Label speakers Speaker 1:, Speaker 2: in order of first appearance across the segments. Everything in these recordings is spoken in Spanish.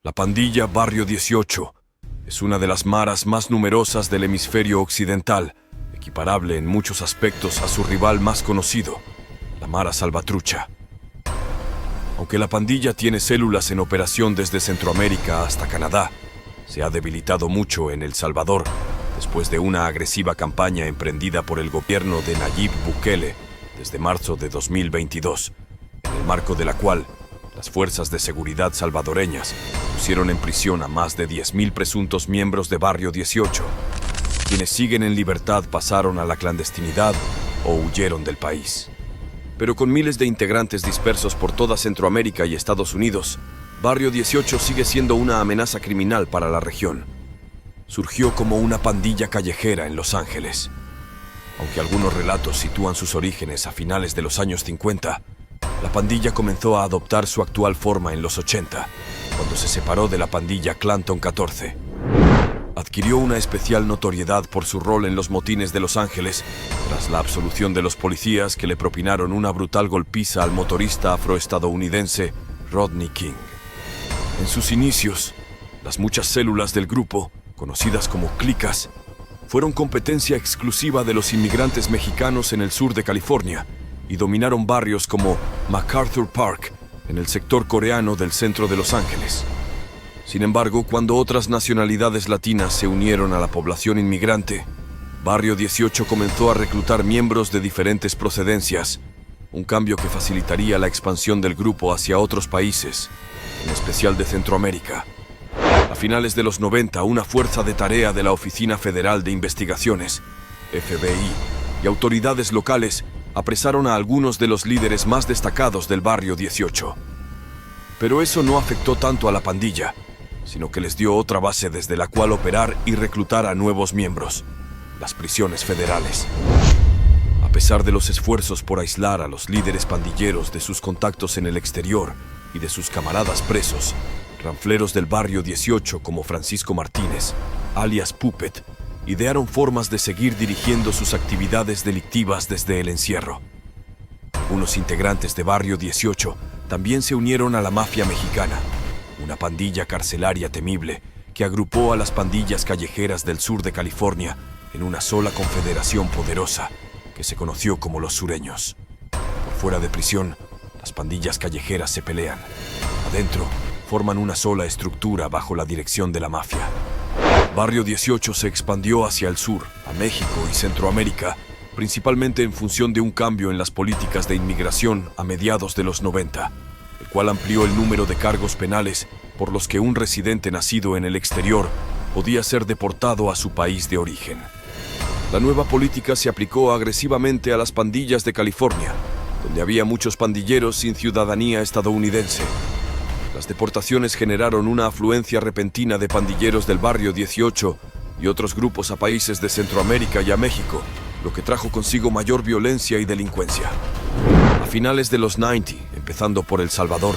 Speaker 1: La pandilla Barrio 18 es una de las maras más numerosas del hemisferio occidental, equiparable en muchos aspectos a su rival más conocido, la Mara Salvatrucha. Aunque la pandilla tiene células en operación desde Centroamérica hasta Canadá, se ha debilitado mucho en El Salvador después de una agresiva campaña emprendida por el gobierno de Nayib Bukele desde marzo de 2022, en el marco de la cual las fuerzas de seguridad salvadoreñas pusieron en prisión a más de 10.000 presuntos miembros de Barrio 18. Quienes siguen en libertad pasaron a la clandestinidad o huyeron del país. Pero con miles de integrantes dispersos por toda Centroamérica y Estados Unidos, Barrio 18 sigue siendo una amenaza criminal para la región. Surgió como una pandilla callejera en Los Ángeles. Aunque algunos relatos sitúan sus orígenes a finales de los años 50, la pandilla comenzó a adoptar su actual forma en los 80, cuando se separó de la pandilla Clanton 14. Adquirió una especial notoriedad por su rol en los motines de Los Ángeles, tras la absolución de los policías que le propinaron una brutal golpiza al motorista afroestadounidense Rodney King. En sus inicios, las muchas células del grupo, conocidas como clicas, fueron competencia exclusiva de los inmigrantes mexicanos en el sur de California y dominaron barrios como MacArthur Park, en el sector coreano del centro de Los Ángeles. Sin embargo, cuando otras nacionalidades latinas se unieron a la población inmigrante, Barrio 18 comenzó a reclutar miembros de diferentes procedencias, un cambio que facilitaría la expansión del grupo hacia otros países, en especial de Centroamérica. A finales de los 90, una fuerza de tarea de la Oficina Federal de Investigaciones, FBI, y autoridades locales apresaron a algunos de los líderes más destacados del Barrio 18. Pero eso no afectó tanto a la pandilla, sino que les dio otra base desde la cual operar y reclutar a nuevos miembros: las prisiones federales. A pesar de los esfuerzos por aislar a los líderes pandilleros de sus contactos en el exterior y de sus camaradas presos, ranfleros del Barrio 18 como Francisco Martínez, alias Puppet, idearon formas de seguir dirigiendo sus actividades delictivas desde el encierro. Algunos integrantes de Barrio 18 también se unieron a la mafia mexicana, una pandilla carcelaria temible que agrupó a las pandillas callejeras del sur de California en una sola confederación poderosa que se conoció como los sureños. Por fuera de prisión, las pandillas callejeras se pelean. Adentro, forman una sola estructura bajo la dirección de la mafia. Barrio 18 se expandió hacia el sur, a México y Centroamérica, principalmente en función de un cambio en las políticas de inmigración a mediados de los 90, el cual amplió el número de cargos penales por los que un residente nacido en el exterior podía ser deportado a su país de origen. La nueva política se aplicó agresivamente a las pandillas de California, donde había muchos pandilleros sin ciudadanía estadounidense. Las deportaciones generaron una afluencia repentina de pandilleros del Barrio 18 y otros grupos a países de Centroamérica y a México, lo que trajo consigo mayor violencia y delincuencia. A finales de los 90, empezando por El Salvador,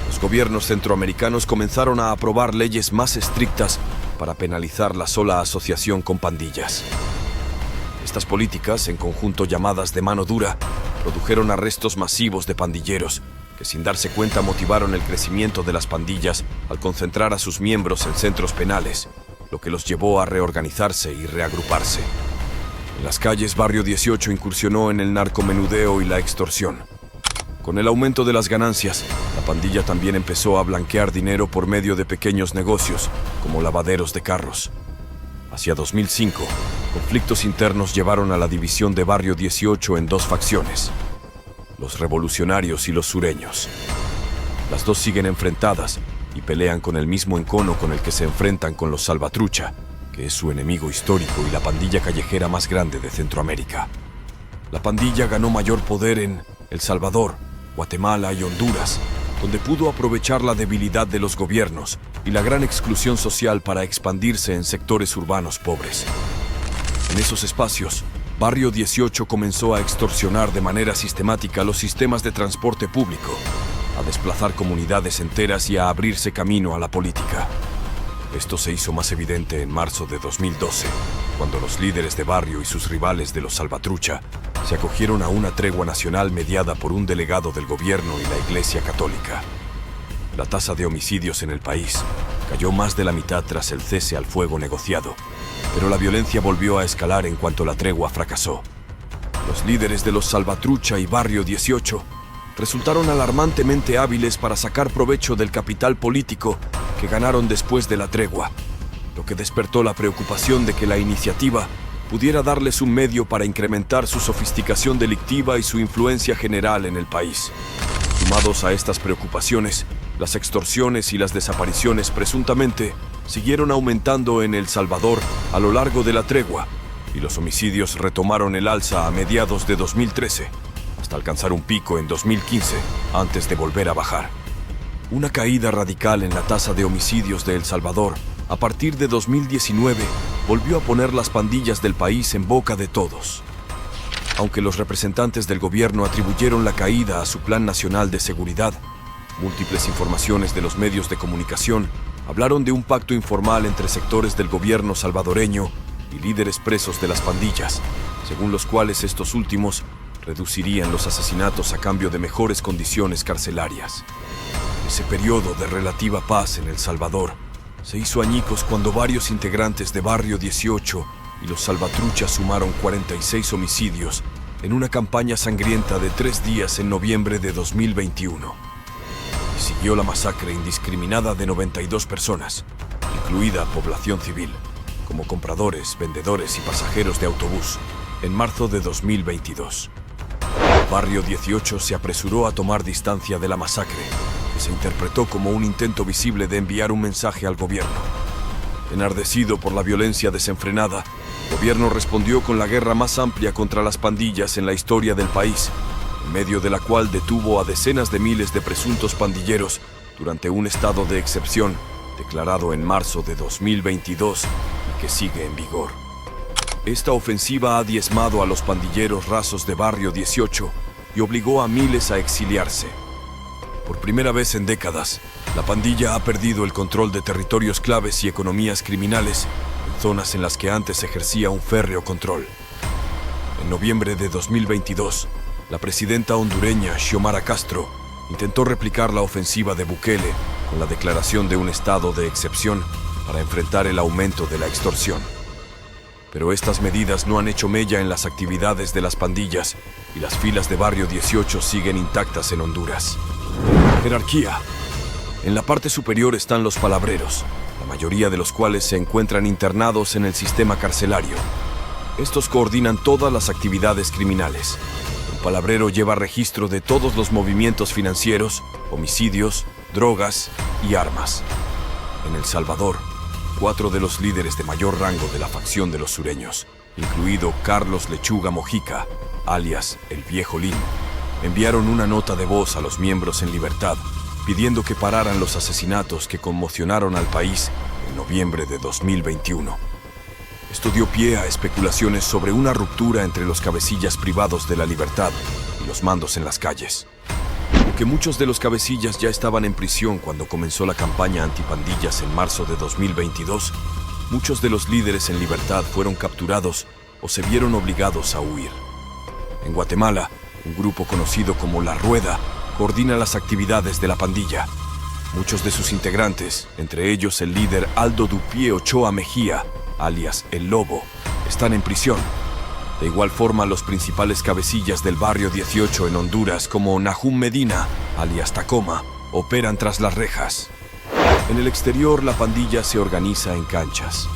Speaker 1: los gobiernos centroamericanos comenzaron a aprobar leyes más estrictas para penalizar la sola asociación con pandillas. Estas políticas, en conjunto llamadas de mano dura, produjeron arrestos masivos de pandilleros, que sin darse cuenta motivaron el crecimiento de las pandillas al concentrar a sus miembros en centros penales, lo que los llevó a reorganizarse y reagruparse. En las calles, Barrio 18 incursionó en el narcomenudeo y la extorsión. Con el aumento de las ganancias, la pandilla también empezó a blanquear dinero por medio de pequeños negocios, como lavaderos de carros. Hacia 2005, conflictos internos llevaron a la división de Barrio 18 en dos facciones: los revolucionarios y los sureños. Las dos siguen enfrentadas y pelean con el mismo encono con el que se enfrentan con los Salvatrucha, que es su enemigo histórico y la pandilla callejera más grande de Centroamérica. La pandilla ganó mayor poder en El Salvador, Guatemala y Honduras, donde pudo aprovechar la debilidad de los gobiernos y la gran exclusión social para expandirse en sectores urbanos pobres. En esos espacios, Barrio 18 comenzó a extorsionar de manera sistemática los sistemas de transporte público, a desplazar comunidades enteras y a abrirse camino a la política. Esto se hizo más evidente en marzo de 2012, cuando los líderes de Barrio y sus rivales de los Salvatrucha se acogieron a una tregua nacional mediada por un delegado del gobierno y la Iglesia Católica. La tasa de homicidios en el país Cayó más de la mitad tras el cese al fuego negociado, pero la violencia volvió a escalar en cuanto la tregua fracasó. Los líderes de los Salvatrucha y Barrio 18 resultaron alarmantemente hábiles para sacar provecho del capital político que ganaron después de la tregua, lo que despertó la preocupación de que la iniciativa pudiera darles un medio para incrementar su sofisticación delictiva y su influencia general en el país. Sumados a estas preocupaciones, las extorsiones y las desapariciones presuntamente siguieron aumentando en El Salvador a lo largo de la tregua, y los homicidios retomaron el alza a mediados de 2013, hasta alcanzar un pico en 2015, antes de volver a bajar. Una caída radical en la tasa de homicidios de El Salvador a partir de 2019 volvió a poner las pandillas del país en boca de todos. Aunque los representantes del gobierno atribuyeron la caída a su Plan Nacional de Seguridad, múltiples informaciones de los medios de comunicación hablaron de un pacto informal entre sectores del gobierno salvadoreño y líderes presos de las pandillas, según los cuales estos últimos reducirían los asesinatos a cambio de mejores condiciones carcelarias. Ese periodo de relativa paz en El Salvador se hizo añicos cuando varios integrantes de Barrio 18 y los Salvatruchas sumaron 46 homicidios en una campaña sangrienta de 3 días en noviembre de 2021. Y siguió la masacre indiscriminada de 92 personas, incluida población civil, como compradores, vendedores y pasajeros de autobús, en marzo de 2022. Barrio 18 se apresuró a tomar distancia de la masacre, que se interpretó como un intento visible de enviar un mensaje al gobierno. Enardecido por la violencia desenfrenada, el gobierno respondió con la guerra más amplia contra las pandillas en la historia del país, en medio de la cual detuvo a decenas de miles de presuntos pandilleros durante un estado de excepción declarado en marzo de 2022 y que sigue en vigor. Esta ofensiva ha diezmado a los pandilleros rasos de Barrio 18 y obligó a miles a exiliarse. Por primera vez en décadas, la pandilla ha perdido el control de territorios claves y economías criminales en zonas en las que antes ejercía un férreo control. En noviembre de 2022, la presidenta hondureña Xiomara Castro intentó replicar la ofensiva de Bukele con la declaración de un estado de excepción para enfrentar el aumento de la extorsión. Pero estas medidas no han hecho mella en las actividades de las pandillas y las filas de Barrio 18 siguen intactas en Honduras. Jerarquía. En la parte superior están los palabreros, la mayoría de los cuales se encuentran internados en el sistema carcelario. Estos coordinan todas las actividades criminales. Un palabrero lleva registro de todos los movimientos financieros, homicidios, drogas y armas. En El Salvador, 4 de los líderes de mayor rango de la facción de los sureños, incluido Carlos Lechuga Mojica, alias El Viejo Lin, enviaron una nota de voz a los miembros en libertad pidiendo que pararan los asesinatos que conmocionaron al país en noviembre de 2021. Esto dio pie a especulaciones sobre una ruptura entre los cabecillas privados de la libertad y los mandos en las calles. Aunque muchos de los cabecillas ya estaban en prisión cuando comenzó la campaña antipandillas en marzo de 2022, muchos de los líderes en libertad fueron capturados o se vieron obligados a huir. En Guatemala, un grupo conocido como La Rueda coordina las actividades de la pandilla. Muchos de sus integrantes, entre ellos el líder Aldo Dupié Ochoa Mejía, alias El Lobo, están en prisión. De igual forma, los principales cabecillas del Barrio 18 en Honduras, como Nahum Medina, alias Tacoma, operan tras las rejas. En el exterior, la pandilla se organiza en canchas.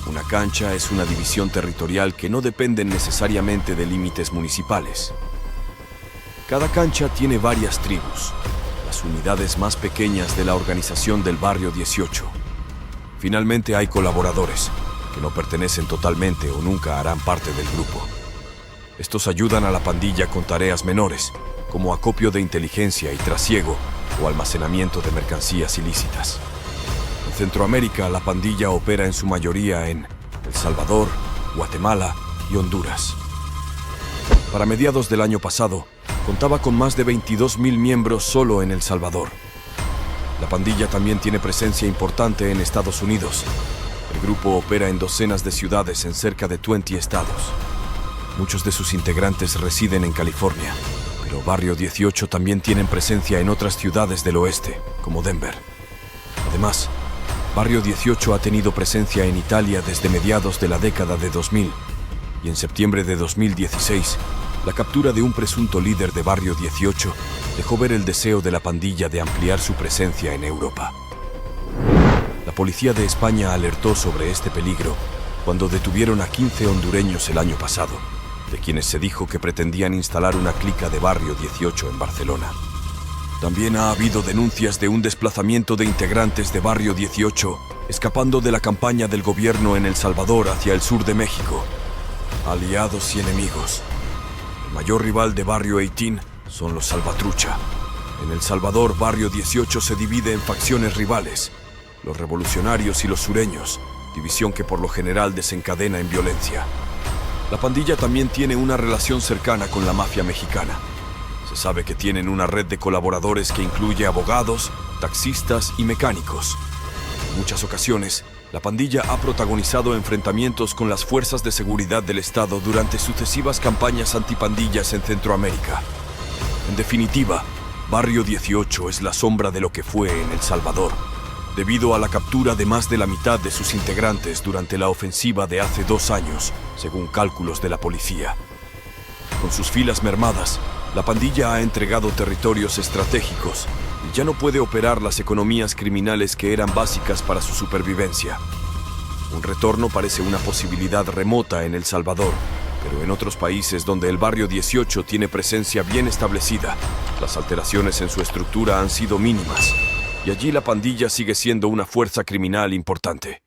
Speaker 1: Una cancha es una división territorial que no depende necesariamente de límites municipales. Cada cancha tiene varias tribus, las unidades más pequeñas de la organización del Barrio 18. Finalmente hay colaboradores, que no pertenecen totalmente o nunca harán parte del grupo. Estos ayudan a la pandilla con tareas menores, como acopio de inteligencia y trasiego o almacenamiento de mercancías ilícitas. En Centroamérica, la pandilla opera en su mayoría en El Salvador, Guatemala y Honduras. Para mediados del año pasado, contaba con más de 22,000 miembros solo en El Salvador. La pandilla también tiene presencia importante en Estados Unidos. El grupo opera en docenas de ciudades en cerca de 20 estados. Muchos de sus integrantes residen en California, pero Barrio 18 también tienen presencia en otras ciudades del oeste, como Denver. Además, Barrio 18 ha tenido presencia en Italia desde mediados de la década de 2000 y en septiembre de 2016, la captura de un presunto líder de Barrio 18 dejó ver el deseo de la pandilla de ampliar su presencia en Europa. La policía de España alertó sobre este peligro cuando detuvieron a 15 hondureños el año pasado, de quienes se dijo que pretendían instalar una clica de Barrio 18 en Barcelona. También ha habido denuncias de un desplazamiento de integrantes de Barrio 18 escapando de la campaña del gobierno en El Salvador hacia el sur de México. Aliados y enemigos. El mayor rival de Barrio 18 son los Salvatrucha. En El Salvador, Barrio 18 se divide en facciones rivales, los revolucionarios y los sureños, división que por lo general desencadena en violencia. La pandilla también tiene una relación cercana con la mafia mexicana. Se sabe que tienen una red de colaboradores que incluye abogados, taxistas y mecánicos. En muchas ocasiones, la pandilla ha protagonizado enfrentamientos con las fuerzas de seguridad del Estado durante sucesivas campañas antipandillas en Centroamérica. En definitiva, Barrio 18 es la sombra de lo que fue en El Salvador, debido a la captura de más de la mitad de sus integrantes durante la ofensiva de hace 2 años, según cálculos de la policía. Con sus filas mermadas, la pandilla ha entregado territorios estratégicos y ya no puede operar las economías criminales que eran básicas para su supervivencia. Un retorno parece una posibilidad remota en El Salvador, pero en otros países donde el Barrio 18 tiene presencia bien establecida, las alteraciones en su estructura han sido mínimas, y allí la pandilla sigue siendo una fuerza criminal importante.